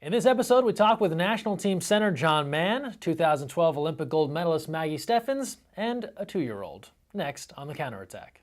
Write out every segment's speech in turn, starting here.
In this episode, we talk with national team center John Mann, 2012 Olympic gold medalist Maggie Steffens, and a 2-year-old. Next on The Counterattack.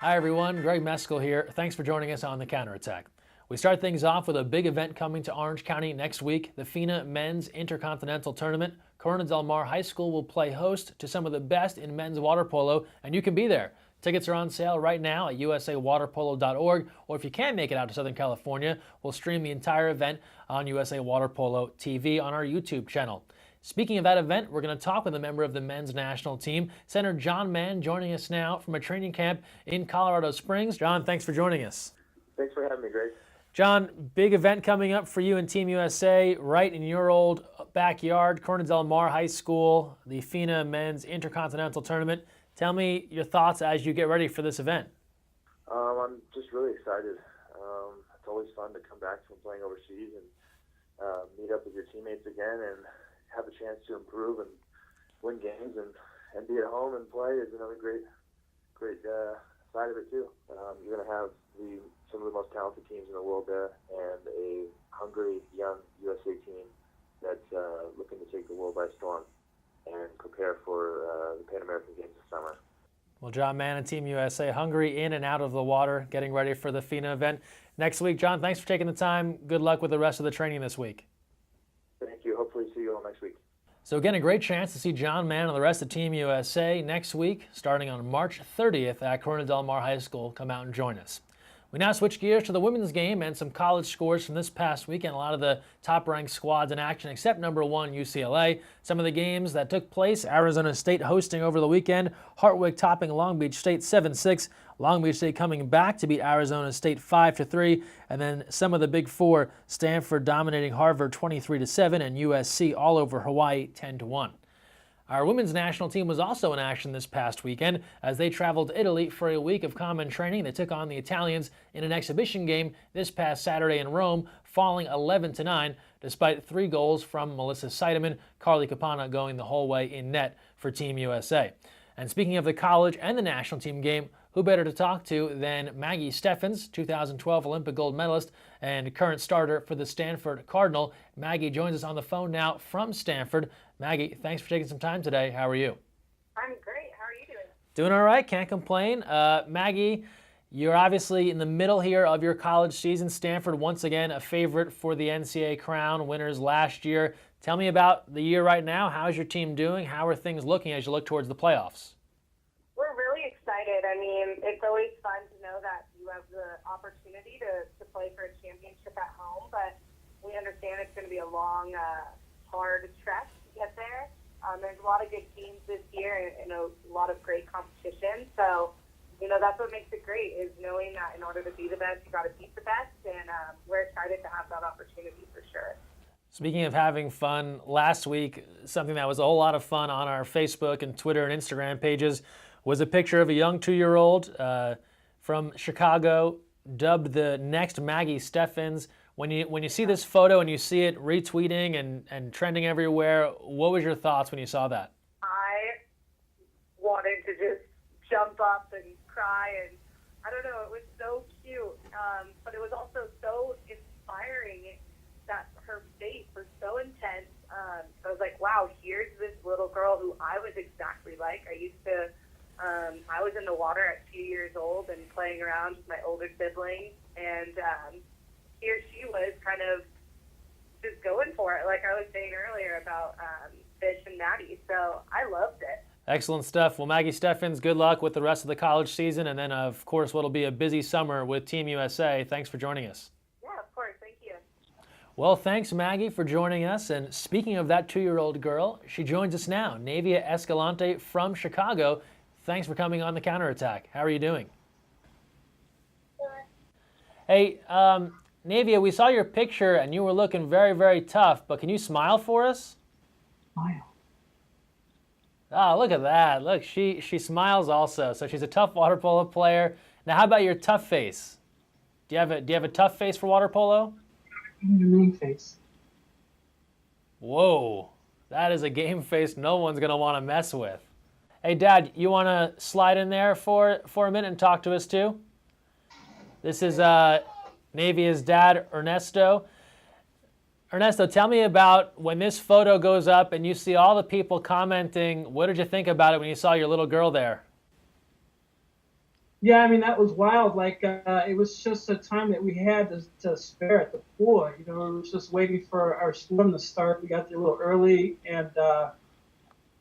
Hi everyone, Greg Mescall here. Thanks for joining us on The Counterattack. We start things off with a big event coming to Orange County next week, the FINA Men's Intercontinental Tournament. Corona Del Mar High School will play host to some of the best in men's water polo, and you can be there. Tickets are on sale right now at usawaterpolo.org, or if you can't make it out to Southern California, we'll stream the entire event on USA Water Polo TV on our YouTube channel. Speaking of that event, we're going to talk with a member of the men's national team, Center John Mann, joining us now from a training camp in Colorado Springs. John, thanks for joining us. Thanks for having me, Greg. John, big event coming up for you and Team USA right in your old backyard, Corona Del Mar High School, the FINA Men's Intercontinental Tournament. Tell me your thoughts as you get ready for this event. I'm just really excited. It's always fun to come back from playing overseas and meet up with your teammates again and have a chance to improve and win games and be at home and play is another great side of it too. You're going to have some of the most talented teams in the world there and a hungry young USA team that's looking to take the world by storm and prepare for the Pan American Games this summer. Well, John Mann and Team USA hungry in and out of the water, getting ready for the FINA event next week. John, thanks for taking the time. Good luck with the rest of the training this week. Thank you. Hopefully see you all next week. So again, a great chance to see John Mann and the rest of Team USA next week, starting on March 30th at Corona Del Mar High School. Come out and join us. We now switch gears to the women's game and some college scores from this past weekend. A lot of the top-ranked squads in action, except number 1 UCLA. Some of the games that took place: Arizona State hosting over the weekend, Hartwick topping Long Beach State 7-6. Long Beach State coming back to beat Arizona State 5-3, and then some of the Big Four: Stanford dominating Harvard 23-7, and USC all over Hawaii 10-1. Our women's national team was also in action this past weekend as they traveled to Italy for a week of common training. They took on the Italians in an exhibition game this past Saturday in Rome, falling 11-9, despite 3 goals from Melissa Seidemann, Carly Capana going the whole way in net for Team USA. And speaking of the college and the national team game, who better to talk to than Maggie Steffens, 2012 Olympic gold medalist and current starter for the Stanford Cardinal. Maggie joins us on the phone now from Stanford. Maggie, thanks for taking some time today. How are you? I'm great. How are you doing? Doing all right. Can't complain. Maggie, you're obviously in the middle here of your college season. Stanford, once again, a favorite for the NCAA crown, winners last year. Tell me about the year right now. How's your team doing? How are things looking as you look towards the playoffs? We're really excited. I mean, it's always fun to know that you have the opportunity to play for a championship at home, but we understand it's going to be a long, hard trek to get there. There's a lot of good teams this year and a lot of great competition. So, that's what makes it great, is knowing that in order to be the best, you got to beat the best, and we're excited to have that opportunity for sure. Speaking of having fun, last week, something that was a whole lot of fun on our Facebook and Twitter and Instagram pages was a picture of a young 2-year-old from Chicago, dubbed the next Maggie Steffens. When you see this photo and you see it retweeting and trending everywhere, what was your thoughts when you saw that? I wanted to just jump up and cry, and I don't know, it was so cute, but it was also so inspiring that her face was so intense. I was like, wow, here's this little girl who I was exactly like. I was in the water at 2 years old and playing around with my older siblings, and here she was kind of just going for it, like I was saying earlier about Fish and Maddie. So I loved it. Excellent stuff. Well, Maggie Steffens, good luck with the rest of the college season, and then, of course, what'll be a busy summer with Team USA. Thanks for joining us. Yeah, of course. Thank you. Well, thanks, Maggie, for joining us. And speaking of that 2-year-old girl, she joins us now, Navia Escalante from Chicago. Thanks for coming on The Counterattack. How are you doing? Good. Hey, Navia, we saw your picture and you were looking very, very tough, but can you smile for us? Smile. Oh, look at that. Look, she smiles also. So she's a tough water polo player. Now, how about your tough face? Do you have a tough face for water polo? Your main face. Whoa, that is a game face no one's going to want to mess with. Hey, Dad, you want to slide in there for a minute and talk to us too? This is Navia's dad, Ernesto. Ernesto, tell me about when this photo goes up and you see all the people commenting. What did you think about it when you saw your little girl there? Yeah, I mean, that was wild. Like, it was just a time that we had to spare at the pool. You know, we were just waiting for our swim to start. We got there a little early, and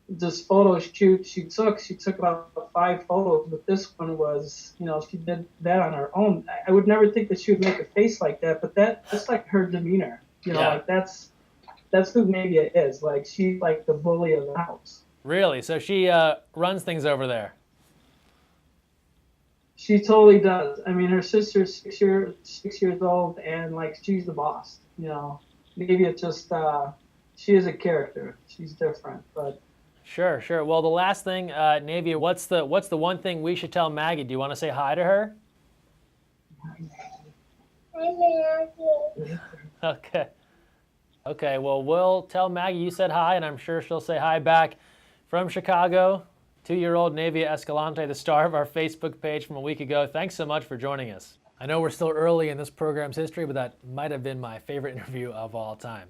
this photo shoot she took about 5 photos, but this one was, you know, she did that on her own. I would never think that she would make a face like that, but that's like her demeanor. You know, Yeah. like that's who Navia is. Like, she's like the bully of the house. Really? So she runs things over there. She totally does. I mean, her sister's 6 years old, and like she's the boss. You know, Navia just she is a character. She's different, but. Sure. Well, the last thing, Navia, what's the one thing we should tell Maggie? Do you want to say hi to her? Okay. Well, we'll tell Maggie you said hi, and I'm sure she'll say hi back. From Chicago, 2-year-old Navia Escalante, the star of our Facebook page from a week ago. Thanks so much for joining us. I know we're still early in this program's history, but that might have been my favorite interview of all time.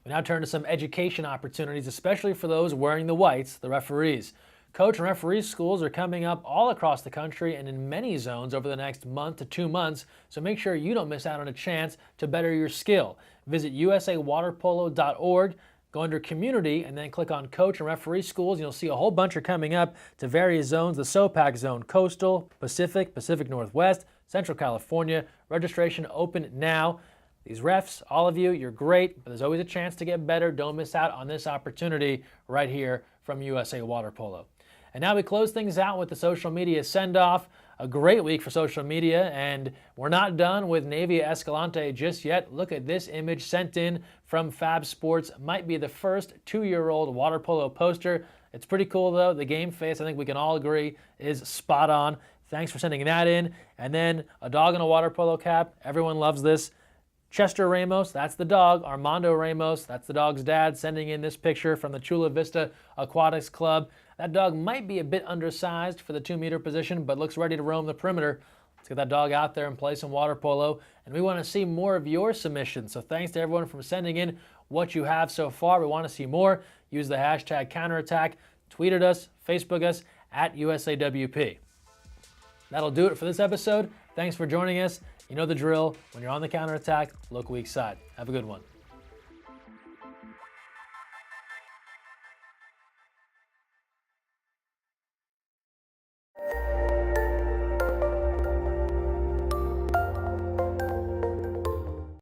We now turn to some education opportunities, especially for those wearing the whites, the referees. Coach and referee schools are coming up all across the country and in many zones over the next month to 2 months, so make sure you don't miss out on a chance to better your skill. Visit usawaterpolo.org, go under Community, and then click on Coach and Referee Schools. You'll see a whole bunch are coming up to various zones: the SOPAC zone, Coastal, Pacific, Pacific Northwest, Central California. Registration open now. These refs, all of you, you're great, but there's always a chance to get better. Don't miss out on this opportunity right here from USA Water Polo. And now we close things out with the social media send-off. A great week for social media, and we're not done with Navia Escalante just yet. Look at this image sent in from Fab Sports. Might be the first 2-year-old water polo poster. It's pretty cool, though. The game face, I think we can all agree, is spot on. Thanks for sending that in. And then a dog in a water polo cap. Everyone loves this. Chester Ramos, that's the dog. Armando Ramos, that's the dog's dad, sending in this picture from the Chula Vista Aquatics Club. That dog might be a bit undersized for the 2-meter position, but looks ready to roam the perimeter. Let's get that dog out there and play some water polo. And we want to see more of your submissions. So thanks to everyone for sending in what you have so far. We want to see more. Use the hashtag counterattack. Tweet at us, Facebook us, at USAWP. That'll do it for this episode. Thanks for joining us. You know the drill. When you're on the counterattack, look weak side. Have a good one.